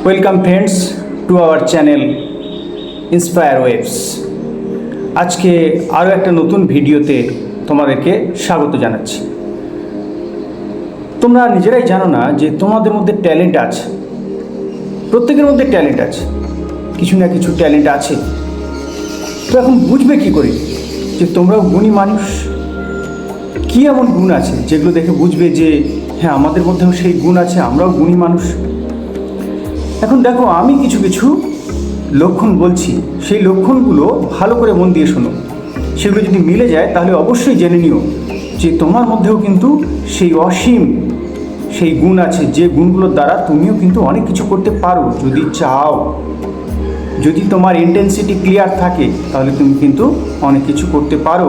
Welcome friends to our channel inspire waves. আজকে আরও একটা নতুন ভিডিওতে তোমাদেরকে স্বাগত জানাচ্ছি। তোমরা নিজেরাই জানো না যে তোমাদের মধ্যে ট্যালেন্ট আছে, প্রত্যেকের মধ্যে ট্যালেন্ট আছে, কিছু না কিছু ট্যালেন্ট আছে। তো এখন বুঝবে কী করে যে তোমরাও গুণী মানুষ? কী এমন গুণ আছে যেগুলো দেখে বুঝবে যে হ্যাঁ, আমাদের মধ্যেও সেই গুণ আছে, আমরাও গুণী মানুষ? এখন দেখো, আমি কিছু কিছু লক্ষণ বলছি, সেই লক্ষণগুলো ভালো করে মন দিয়ে শোনো। সেগুলো যদি মিলে যায় তাহলে অবশ্যই জেনে নিও যে তোমার মধ্যেও কিন্তু সেই অসীম সেই গুণ আছে, যে গুণগুলোর দ্বারা তুমিও কিন্তু অনেক কিছু করতে পারো যদি চাও। যদি তোমার ইন্টেন্সিটি ক্লিয়ার থাকে তাহলে তুমি কিন্তু অনেক কিছু করতে পারো।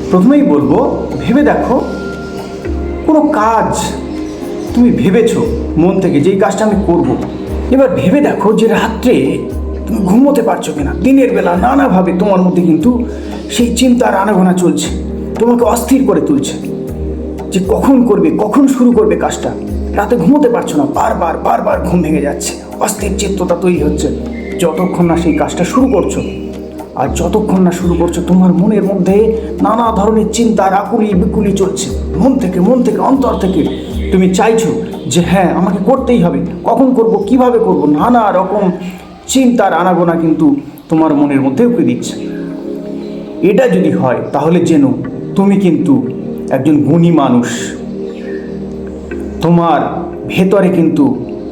প্রথমেই বলবো, ভেবে দেখো কোনো কাজ তুমি ভেবেছো মন থেকে, যেই কাজটা আমি করব। এবার ভেবে দেখো যে রাত্রে তুমি ঘুমোতে পারছো কিনা। দিনের বেলা নানাভাবে তোমার মধ্যে কিন্তু সেই চিন্তার আনাগোনা চলছে, তোমাকে অস্থির করে তুলছে যে কখন করবে, কখন শুরু করবে কাজটা। রাতে ঘুমোতে পারছো না, বারবার বারবার ঘুম ভেঙে যাচ্ছে, অস্থির চিত্ততা তৈরি হচ্ছে যতক্ষণ না সেই কাজটা শুরু করছো। আর যতক্ষণ না শুরু করছো তোমার মনের মধ্যে নানা ধরনের চিন্তার আকুলি বিকুলি চলছে, মন থেকে অন্তর থেকে তুমি চাইছো যে হ্যাঁ, আমাকে করতেই হবে, কখন করব, কিভাবে করব, নানা রকম চিন্তার আনাগোনা কিন্তু তোমার মনের মধ্যে উঠে দিচ্ছে। এটা যদি হয় তাহলে যেন তুমি কিন্তু একজন গুণী মানুষ। তোমার ভেতরে কিন্তু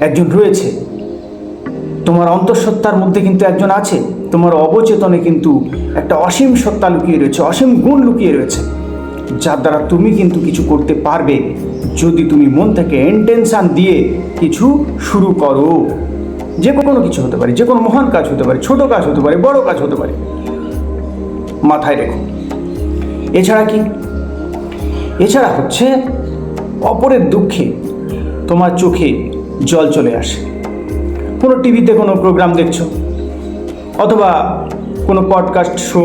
একজন রয়েছে, তোমার অন্তঃসত্ত্বার মধ্যে কিন্তু একজন আছে, তোমার অবচেতনে কিন্তু একটা অসীম সত্তা লুকিয়ে রয়েছে, অসীম গুণ লুকিয়ে রয়েছে, যার দ্বারা তুমি কিন্তু কিছু করতে পারবে যদি তুমি মন থেকে ইন্টেনশন দিয়ে কিছু শুরু করো। যে কোনো কিছু হতে পারে, যে কোনো মহান কাজ হতে পারে, ছোট কাজ হতে পারে, বড় কাজ হতে পারে, মাথায় রেখো। এছাড়া কি? এছাড়া হচ্ছে অপরের দুঃখে তোমার চোখে জল চলে আসে। কোনো টিভিতে কোনো প্রোগ্রাম দেখছো, অথবা কোনো পডকাস্ট শো,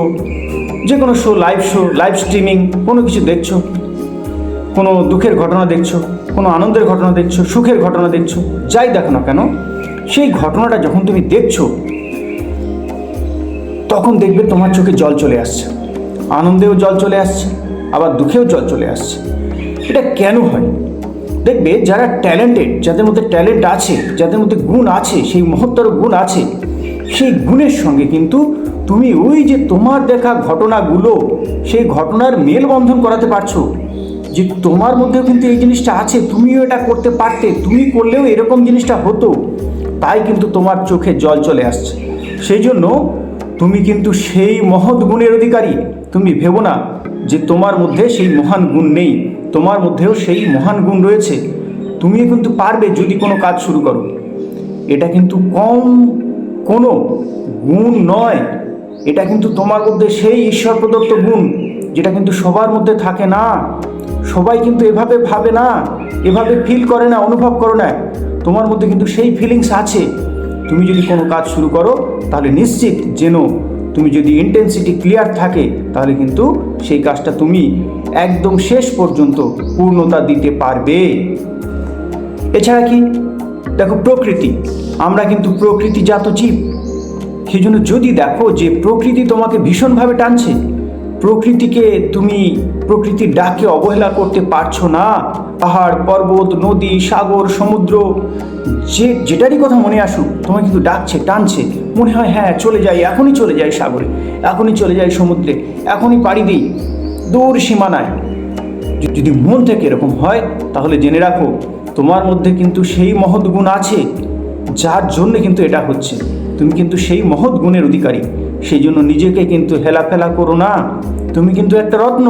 যে কোনো শো, লাইভ স্ট্রিমিং কোনো কিছু দেখছো, কোনো দুঃখের ঘটনা দেখছো, কোনো আনন্দের ঘটনা দেখছো, সুখের ঘটনা দেখছো, যাই দেখো না কেন, সেই ঘটনাটা যখন তুমি দেখছো তখন দেখবে তোমার চোখে জল চলে আসছে, আনন্দেও জল চলে আসছে, আবার দুঃখেও জল চলে আসছে। এটা কেন হয়? দেখবে যারা ট্যালেন্টেড, যাদের মধ্যে ট্যালেন্ট আছে, যাদের মধ্যে গুণ আছে, সেই মহত্তর গুণ আছে, সেই গুণের সঙ্গে কিন্তু তুমি ওই যে তোমার দেখা ঘটনাগুলো, সেই ঘটনার মেলবন্ধন করাতে পারছো যে তোমার মধ্যেও কিন্তু এই জিনিসটা আছে, তুমিও এটা করতে পারতে, তুমি করলেও এরকম জিনিসটা হতো, তাই কিন্তু তোমার চোখে জল চলে আসছে। সেই জন্য তুমি কিন্তু সেই মহৎ গুণের অধিকারী। তুমি ভেবো না যে তোমার মধ্যে সেই মহান গুণ নেই, তোমার মধ্যেও সেই মহান গুণ রয়েছে। তুমিও কিন্তু পারবে যদি কোনো কাজ শুরু করো। এটা কিন্তু কম কোনো গুণ নয়, এটা কিন্তু তোমার মধ্যে সেই ঈশ্বর প্রদত্ত গুণ, যেটা কিন্তু সবার মধ্যে থাকে না। সবাই কিন্তু এভাবে ভাবে না, এভাবে ফিল করে না, অনুভব করো না। তোমার মধ্যে কিন্তু সেই ফিলিংস আছে। তুমি যদি কোনো কাজ শুরু করো তাহলে নিশ্চিত যেন তুমি যদি ইন্টেন্সিটি ক্লিয়ার থাকে তাহলে কিন্তু সেই কাজটা তুমি একদম শেষ পর্যন্ত পূর্ণতা দিতে পারবে। এছাড়া কি? দেখো, প্রকৃতি, আমরা কিন্তু প্রকৃতিজাত জীব। সেই জন্য যদি দেখো যে প্রকৃতি তোমাকে ভীষণভাবে টানছে, প্রকৃতির ডাকে অবহেলা করতে পারছো না, পাহাড়, পর্বত, নদী, সাগর, সমুদ্র, যেটারই কথা মনে আসুক, তোমাকে কিন্তু ডাকছে, টানছে। মনে হয় হ্যাঁ, চলে যাই, এখনই চলে যাই সাগরে, এখনই চলে যাই সমুদ্রে, এখনই পাড়ি দিই দূর সীমানায়। যদি মন থেকে এরকম হয় তাহলে জেনে রাখো তোমার মধ্যে কিন্তু সেই মহৎ গুণ আছে, যার জন্য কিন্তু এটা হচ্ছে। তুমি কিন্তু সেই মহৎ গুণের অধিকারী। সেই জন্য নিজেকে কিন্তু হেলাফেলা করো না, তুমি কিন্তু একটা রত্ন।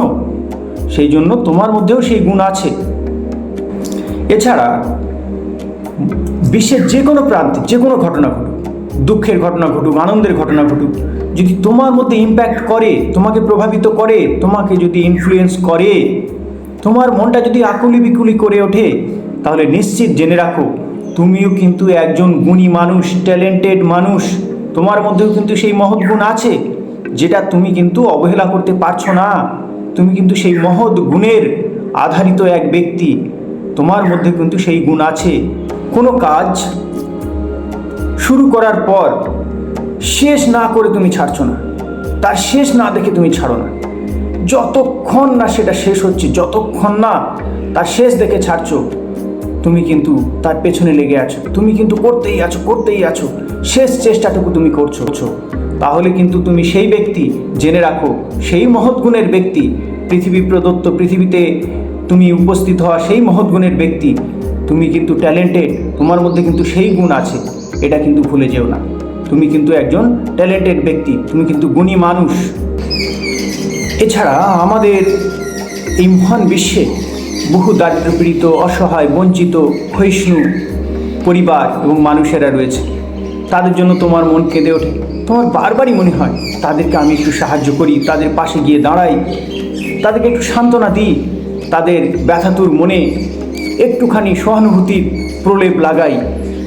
সেই জন্য তোমার মধ্যেও সেই গুণ আছে। এছাড়া বিশ্বের যে কোনো প্রান্তে যে কোনো ঘটনা ঘটুক, দুঃখের ঘটনা ঘটুক, আনন্দের ঘটনা ঘটুক, যদি তোমার মধ্যে ইম্প্যাক্ট করে, তোমাকে প্রভাবিত করে, তোমাকে যদি ইনফ্লুয়েন্স করে, তোমার মনটা যদি আকুলি বিকুলি করে ওঠে, তাহলে নিশ্চিত জেনে রাখো তুমিও কিন্তু একজন গুণী মানুষ, ট্যালেন্টেড মানুষ। তোমার মধ্যেও কিন্তু সেই মহৎ গুণ আছে, যেটা তুমি কিন্তু অবহেলা করতে পারছো না। তুমি কিন্তু সেই মহৎ গুণের আধারিত এক ব্যক্তি, তোমার মধ্যে কিন্তু সেই গুণ আছে। কোনো কাজ শুরু করার পর শেষ না করে তুমি ছাড়ছো না, তার শেষ না দেখে তুমি ছাড়ো না। যতক্ষণ না সেটা শেষ হচ্ছে, যতক্ষণ না তার শেষ দেখে ছাড়ছো, তুমি কিন্তু তার পেছনে লেগে আছো, তুমি কিন্তু করতেই আছো, শেষ চেষ্টাটুকু তুমি করছো। তাহলে কিন্তু তুমি সেই ব্যক্তি, জেনে রাখো, সেই মহৎ গুণের ব্যক্তি, পৃথিবী প্রদত্ত, পৃথিবীতে তুমি উপস্থিত হওয়া সেই মহৎ গুণের ব্যক্তি। তুমি কিন্তু ট্যালেন্টেড, তোমার মধ্যে কিন্তু সেই গুণ আছে, এটা কিন্তু ভুলে যেও না। তুমি কিন্তু একজন ট্যালেন্টেড ব্যক্তি, তুমি কিন্তু গুণী মানুষ। এছাড়া আমাদের এই মহান বিশ্বে বহু দারিদ্র্যপীড়িত, অসহায়, বঞ্চিত, ক্ষয়িষ্ণু পরিবার এবং মানুষেরা রয়েছে। তাদের জন্য তোমার মন কেঁদে ওঠে, তোমার বারবারই মনে হয় তাদেরকে আমি একটু সাহায্য করি, তাদের পাশে গিয়ে দাঁড়াই, তাদেরকে একটু সান্ত্বনা দিই, তাদের ব্যথাতুর মনে একটুখানি সহানুভূতির প্রলেপ লাগাই।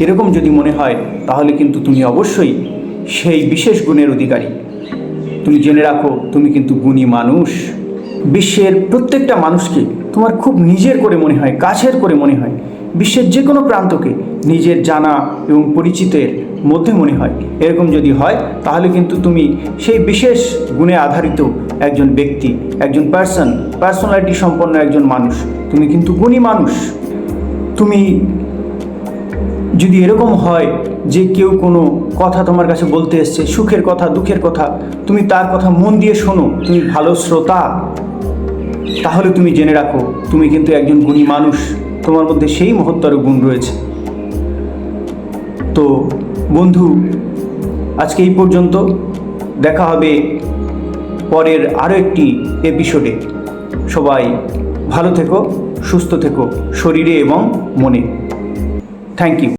এরকম যদি মনে হয় তাহলে কিন্তু তুমি অবশ্যই সেই বিশেষ গুণের অধিকারী। তুমি জেনে রাখো, তুমি কিন্তু গুণী মানুষ। বিশ্বের প্রত্যেকটা মানুষকে তোমার খুব নিজের করে মনে হয়, কাছের করে মনে হয়। বিশ্বের যে কোনো প্রান্তকে নিজের জানা এবং পরিচিতের মধ্যে মনে হয়। এরকম যদি হয় তাহলে কিন্তু তুমি সেই বিশেষ গুণে আধারিত একজন ব্যক্তি, একজন পার্সোনালিটি সম্পন্ন একজন মানুষ। তুমি কিন্তু গুণী মানুষ। তুমি যদি এরকম হয় যে কেউ কোনো কথা তোমার কাছে বলতে এসছে, সুখের কথা, দুঃখের কথা, তুমি তার কথা মন দিয়ে শোনো, তুমি ভালো শ্রোতা, তাহলে তুমি জেনে রাখো, তুমি কিন্তু একজন গুণী মানুষ, তোমার মধ্যে সেই মহত্তর গুণ রয়েছে। তো বন্ধু, আজকে এই পর্যন্ত। দেখা হবে পরের আরও একটি এপিসোডে। সবাই ভালো থেকো, সুস্থ থেকো, শরীরে এবং মনে। Thank you.